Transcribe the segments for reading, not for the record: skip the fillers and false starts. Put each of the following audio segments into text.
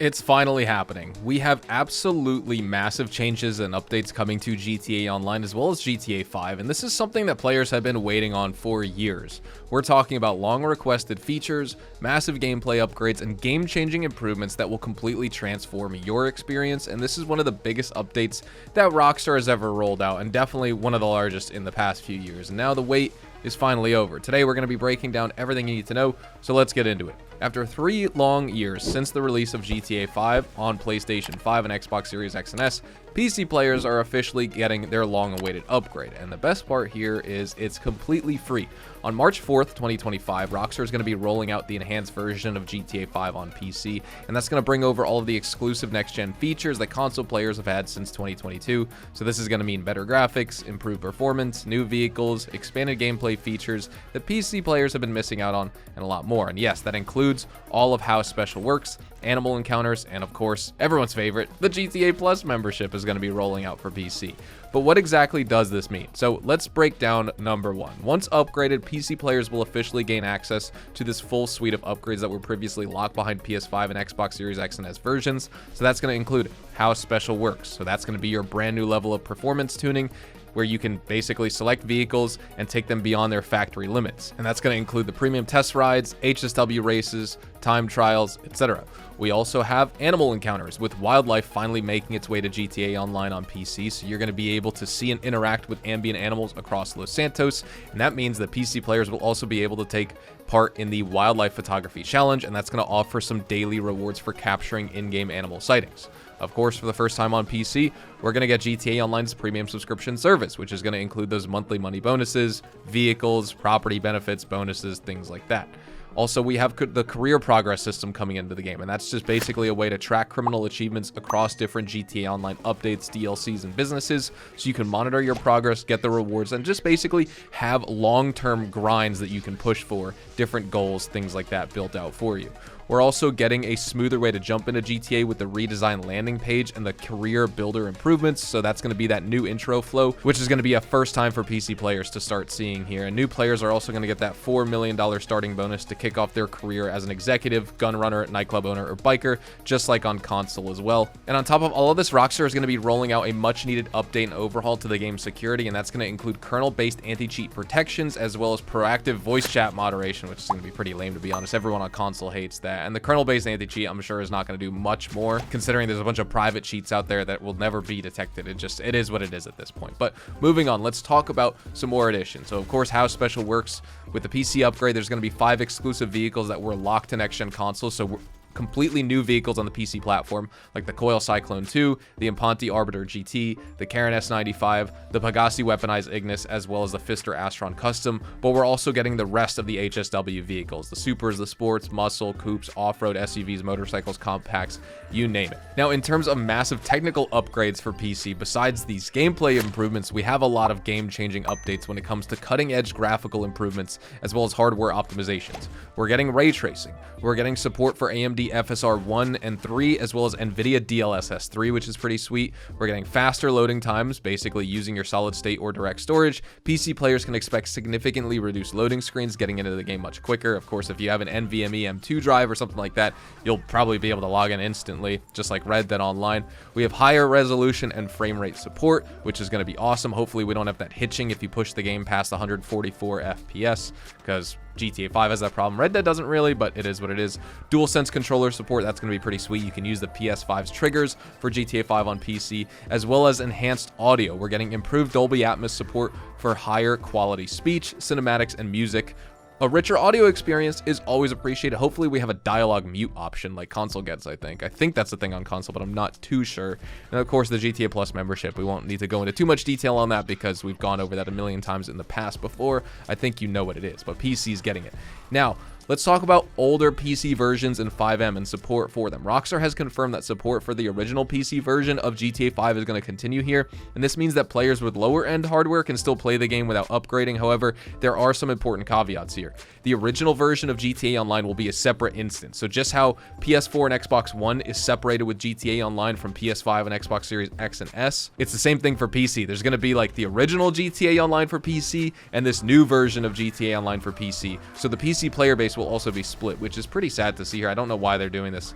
It's finally happening. We have absolutely massive changes and updates coming to GTA Online as well as GTA 5, and this is something that players have been waiting on for years. We're talking about long requested features, massive gameplay upgrades, and game-changing improvements that will completely transform your experience, and this is one of the biggest updates that Rockstar has ever rolled out, and definitely one of the largest in the past few years. And now the wait is finally over. Today we're going to be breaking down everything you need to know, so let's get into it. After 3 long years since the release of GTA 5 on PlayStation 5 and Xbox Series X and S, PC players are officially getting their long-awaited upgrade, and the best part here is it's completely free. On March 4th, 2025, Rockstar is going to be rolling out the enhanced version of GTA 5 on PC, and that's going to bring over all of the exclusive next-gen features that console players have had since 2022. So this is going to mean better graphics, improved performance, new vehicles, expanded gameplay features that PC players have been missing out on, and a lot more. And yes, that includes all of how Special Works, animal encounters, and of course, everyone's favorite, the GTA Plus membership is going to be rolling out for PC. But what exactly does this mean? So let's break down number one. Once upgraded, PC players will officially gain access to this full suite of upgrades that were previously locked behind PS5 and Xbox Series X and S versions. So that's going to include how Special Works. So that's going to be your brand new level of performance tuning, where you can basically select vehicles and take them beyond their factory limits. And that's going to include the premium test rides, HSW races, time trials, etc. We also have animal encounters, with wildlife finally making its way to GTA Online on PC, so you're going to be able to see and interact with ambient animals across Los Santos, and that means that PC players will also be able to take part in the Wildlife Photography Challenge, and that's going to offer some daily rewards for capturing in-game animal sightings. Of course, for the first time on PC, we're going to get GTA Online's premium subscription service, which is going to include those monthly money bonuses, vehicles, property benefits, bonuses, things like that. Also, we have the career progress system coming into the game, and that's just basically a way to track criminal achievements across different GTA Online updates, DLCs, and businesses, so you can monitor your progress, get the rewards, and just basically have long-term grinds that you can push for, different goals, things like that built out for you. We're also getting a smoother way to jump into GTA with the redesigned landing page and the career builder improvements. So that's going to be that new intro flow, which is going to be a first time for PC players to start seeing here. And new players are also going to get that $4 million starting bonus to kick off their career as an executive, gun runner, nightclub owner, or biker, just like on console as well. And on top of all of this, Rockstar is going to be rolling out a much needed update and overhaul to the game's security, and that's going to include kernel-based anti-cheat protections as well as proactive voice chat moderation, which is going to be pretty lame, to be honest. Everyone on console hates that. And the kernel-based anti-cheat, I'm sure, is not going to do much more, considering there's a bunch of private cheats out there that will never be detected. It is what it is at this point. But moving on, let's talk about some more additions. So of course, how Special Works with the PC upgrade, there's going to be 5 exclusive vehicles that were locked to next-gen consoles. So completely new vehicles on the PC platform, like the Coil Cyclone 2, the Imponti Arbiter GT, the Karen S95, the Pegasi Weaponized Ignis, as well as the Pfister Astron Custom. But we're also getting the rest of the HSW vehicles, the Supers, the Sports, Muscle, Coupes, Off-Road, SUVs, motorcycles, compacts, you name it. Now, in terms of massive technical upgrades for PC, besides these gameplay improvements, we have a lot of game-changing updates when it comes to cutting-edge graphical improvements, as well as hardware optimizations. We're getting ray tracing. We're getting support for AMD FSR 1 and 3, as well as NVIDIA DLSS 3, which is pretty sweet. We're getting faster loading times, basically using your solid state or direct storage. PC players can expect significantly reduced loading screens, getting into the game much quicker. Of course, if you have an NVMe M2 drive or something like that, you'll probably be able to log in instantly, just like Red Dead Online. We have higher resolution and frame rate support, which is going to be awesome. Hopefully, we don't have that hitching if you push the game past 144 FPS, because GTA 5 has that problem. Red Dead doesn't really, but it is what it is. DualSense controller support, that's going to be pretty sweet. You can use the PS5's triggers for GTA 5 on PC, as well as enhanced audio. We're getting improved Dolby Atmos support for higher quality speech, cinematics, and music. A richer audio experience is always appreciated. Hopefully we have a dialogue mute option like console gets, I think. I think that's the thing on console, but I'm not too sure. And of course, the GTA Plus membership. We won't need to go into too much detail on that because we've gone over that a million times in the past before. I think you know what it is, but PC's getting it. Now, let's talk about older PC versions and FiveM and support for them. Rockstar has confirmed that support for the original PC version of GTA 5 is going to continue here, and this means that players with lower-end hardware can still play the game without upgrading. However, there are some important caveats here. The original version of GTA Online will be a separate instance, so just how PS4 and Xbox One is separated with GTA Online from PS5 and Xbox Series X and S, it's the same thing for PC. There's going to be like the original GTA Online for PC and this new version of GTA Online for PC, so the PC player base will will also be split, which is pretty sad to see here. I don't know why they're doing this.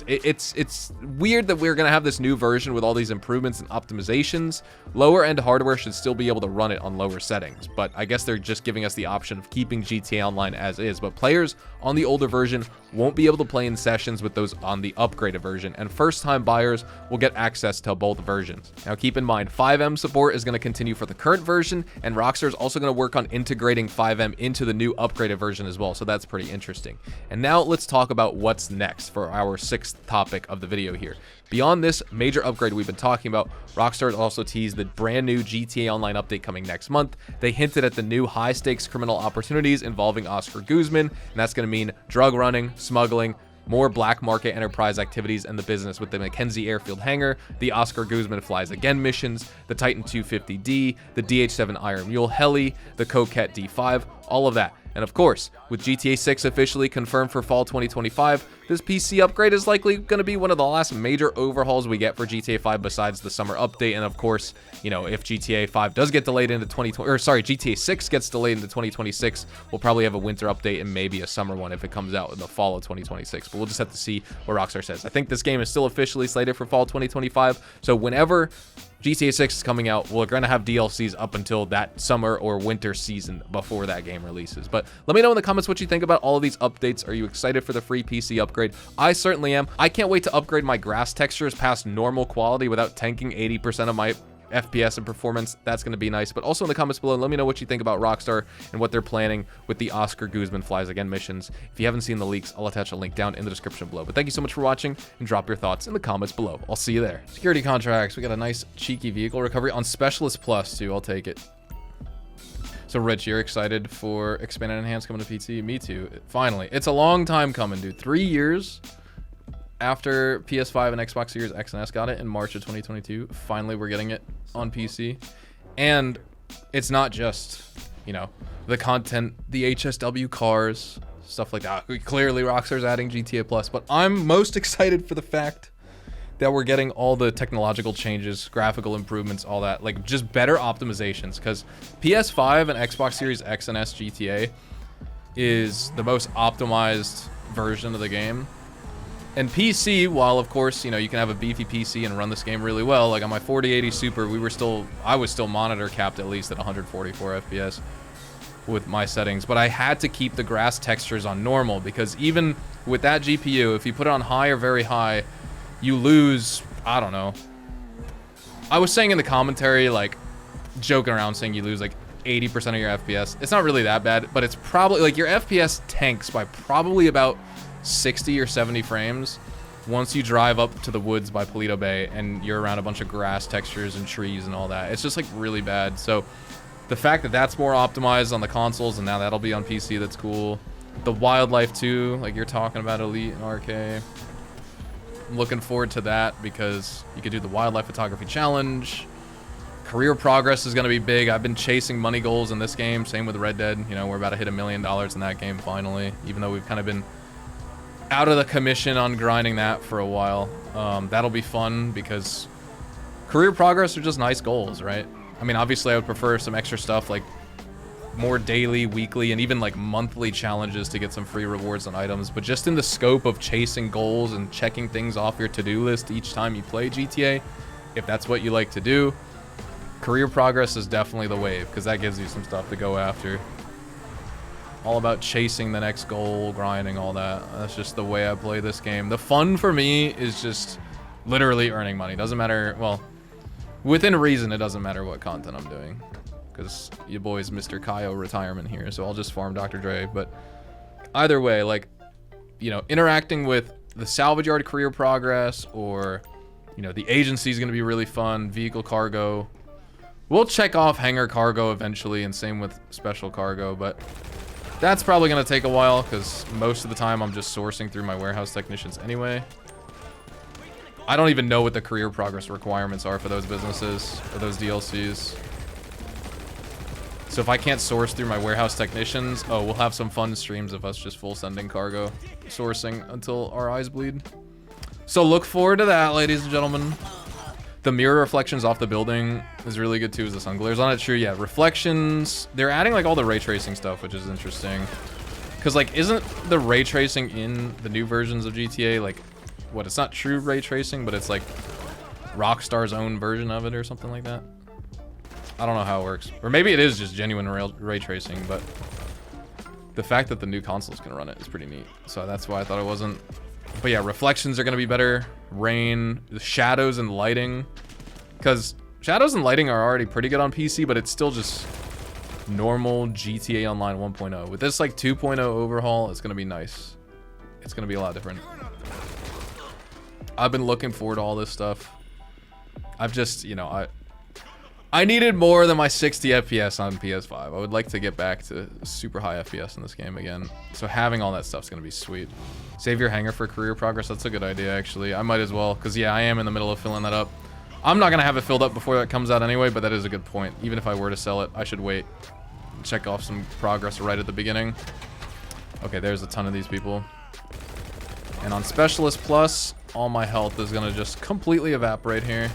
It's weird that we're gonna have this new version with all these improvements and optimizations. Lower end hardware should still be able to run it on lower settings, but I guess they're just giving us the option of keeping GTA Online as is. But players on the older version won't be able to play in sessions with those on the upgraded version, and first-time buyers will get access to both versions. Now keep in mind, FiveM support is going to continue for the current version, and Rockstar is also going to work on integrating FiveM into the new upgraded version as well, so that's pretty interesting. And now let's talk about what's next for our 6th topic of the video here. Beyond this major upgrade we've been talking about, Rockstar has also teased the brand new GTA Online update coming next month. They hinted at the new high-stakes criminal opportunities involving Oscar Guzman, and that's going to mean drug running, smuggling, more black market enterprise activities in the business with the Mackenzie Airfield hangar, the Oscar Guzman Flies Again missions, the Titan 250D, the DH-7 Iron Mule heli, the Coquette D5, all of that. And of course, with GTA 6 officially confirmed for fall 2025, this PC upgrade is likely going to be one of the last major overhauls we get for GTA 5 besides the summer update. And of course, you know, if GTA 5 does get delayed into GTA 6 gets delayed into 2026, we'll probably have a winter update and maybe a summer one if it comes out in the fall of 2026. But we'll just have to see what Rockstar says. I think this game is still officially slated for fall 2025. So whenever GTA 6 is coming out, we're going to have DLCs up until that summer or winter season before that game releases. But let me know in the comments what you think about all of these updates. Are you excited for the free PC upgrade? I certainly am. I can't wait to upgrade my grass textures past normal quality without tanking 80% of my FPS and performance. That's going to be nice. But also in the comments below, let me know what you think about Rockstar and what they're planning with the Oscar Guzman Flies Again missions. If you haven't seen the leaks, I'll attach a link down in the description below. But thank you so much for watching, and drop your thoughts in the comments below. I'll see you there. Security contracts. We got a nice cheeky vehicle recovery on Specialist Plus too. I'll take it. So Rich, you're excited for Expanded Enhanced coming to PC? Me too. Finally. It's a long time coming, dude. 3 years after PS5 and Xbox Series X and S got it in March of 2022. Finally, we're getting it on PC. And it's not just, you know, the content, the HSW cars, stuff like that. Clearly, Rockstar's adding GTA Plus, but I'm most excited for the fact that we're getting all the technological changes, graphical improvements, all that, like just better optimizations, because PS5 and Xbox Series X and S GTA is the most optimized version of the game. And PC, while of course, you know, you can have a beefy PC and run this game really well, like on my 4080 Super, I was still monitor capped at least at 144 FPS with my settings, but I had to keep the grass textures on normal, because even with that GPU, if you put it on high or very high, you lose, I don't know. I was saying in the commentary, like, joking around saying you lose like 80% of your FPS. It's not really that bad, but it's probably, like, your FPS tanks by probably about 60 or 70 frames once you drive up to the woods by Paleto Bay and you're around a bunch of grass textures and trees and all that. It's just like really bad. So the fact that that's more optimized on the consoles and now that'll be on PC, that's cool. The wildlife too, like you're talking about Elite and RK. I'm looking forward to that because you could do the wildlife photography challenge. Career progress is going to be big. I've been chasing money goals in this game. Same with Red Dead. You know, we're about to hit $1 million in that game finally, even though we've kind of been out of the commission on grinding that for a while. That'll be fun because career progress are just nice goals, right? I mean, obviously I would prefer some extra stuff like more daily, weekly, and even like monthly challenges to get some free rewards on items, but just in the scope of chasing goals and checking things off your to-do list each time you play GTA, if that's what you like to do, career progress is definitely the wave, because that gives you some stuff to go after. All about chasing the next goal, grinding, all that. That's just the way I play this game. The fun for me is just literally earning money. Doesn't matter, well, within reason, it doesn't matter what content I'm doing, because your boy's Mr. Kaio retirement here, so I'll just farm Dr. Dre. But either way, like, you know, interacting with the salvage yard career progress, or, you know, the agency is going to be really fun. Vehicle cargo. We'll check off hangar cargo eventually, and same with special cargo, but that's probably going to take a while because most of the time I'm just sourcing through my warehouse technicians anyway. I don't even know what the career progress requirements are for those businesses or those DLCs. So if I can't source through my warehouse technicians, oh, we'll have some fun streams of us just full sending cargo, sourcing until our eyes bleed. So look forward to that, ladies and gentlemen. The mirror reflections off the building is really good too, as the sun glares on it. Sure, yeah, reflections. They're adding like all the ray tracing stuff, which is interesting. Because, like, isn't the ray tracing in the new versions of GTA, like, what, it's not true ray tracing, but it's, like, Rockstar's own version of it or something like that? I don't know how it works. Or maybe it is just genuine ray tracing, but the fact that the new console's gonna run it is pretty neat. So that's why I thought it wasn't. But yeah, reflections are gonna be better. Rain, the shadows and lighting. Because shadows and lighting are already pretty good on PC, but it's still just normal GTA Online 1.0. With this like 2.0 overhaul, it's gonna be nice. It's gonna be a lot different. I've been looking forward to all this stuff. I've just, you know, I needed more than my 60 FPS on PS5. I would like to get back to super high FPS in this game again. So having all that stuff's gonna be sweet. Save your hangar for career progress. That's a good idea, actually. I might as well, because yeah, I am in the middle of filling that up. I'm not gonna have it filled up before that comes out anyway, but that is a good point. Even if I were to sell it, I should wait. Check off some progress right at the beginning. Okay, there's a ton of these people. And on Specialist Plus, all my health is gonna just completely evaporate here.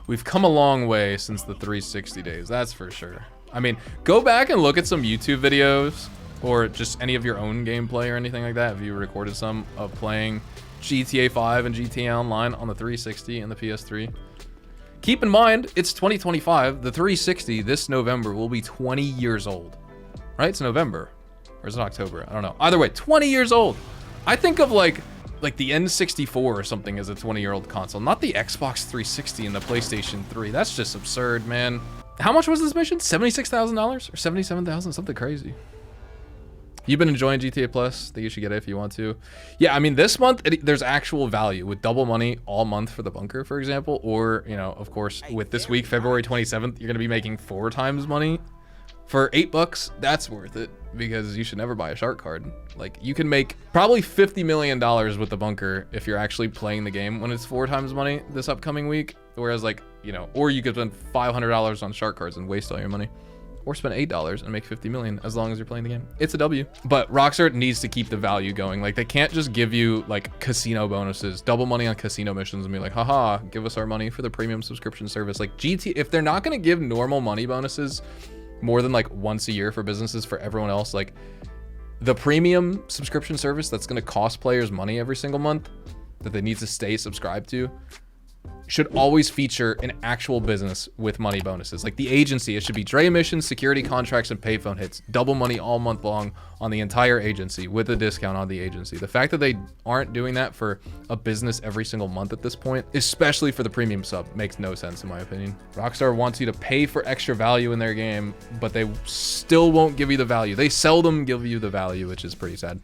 We've come a long way since the 360 days, that's for sure. I mean, go back and look at some YouTube videos or just any of your own gameplay or anything like that. If you recorded some of playing GTA 5 and GTA Online on the 360 and the PS3. Keep in mind, it's 2025. The 360 this November will be 20 years old. Right? It's November. Or is it October? I don't know. Either way, 20 years old. I think of like the N64 or something as a 20-year-old console, not the Xbox 360 and the PlayStation 3. That's just absurd, man. How much was this mission? $76,000 or $77,000? Something crazy. You've been enjoying GTA Plus. Think you should get it if you want to. Yeah, I mean, this month, there's actual value with double money all month for the bunker, for example. Or, you know, of course, with this week, February 27th, you're going to be making 4 times money. For $8, that's worth it, because you should never buy a shark card. Like, you can make probably $50 million with the bunker if you're actually playing the game when it's 4 times money this upcoming week. Whereas, like, you know, or you could spend $500 on shark cards and waste all your money. Or spend $8 and make 50 million as long as you're playing the game. It's a W. But Rockstar needs to keep the value going. Like, they can't just give you, like, casino bonuses, double money on casino missions and be like, haha, give us our money for the premium subscription service. Like, if they're not going to give normal money bonuses more than like once a year for businesses for everyone else, like the premium subscription service that's going to cost players money every single month that they need to stay subscribed to should always feature an actual business with money bonuses. Like the agency, it should be Dre missions, security contracts, and payphone hits. Double money all month long on the entire agency with a discount on the agency. The fact that they aren't doing that for a business every single month at this point, especially for the premium sub, makes no sense in my opinion. Rockstar wants you to pay for extra value in their game, but they still won't give you the value. They seldom give you the value, which is pretty sad.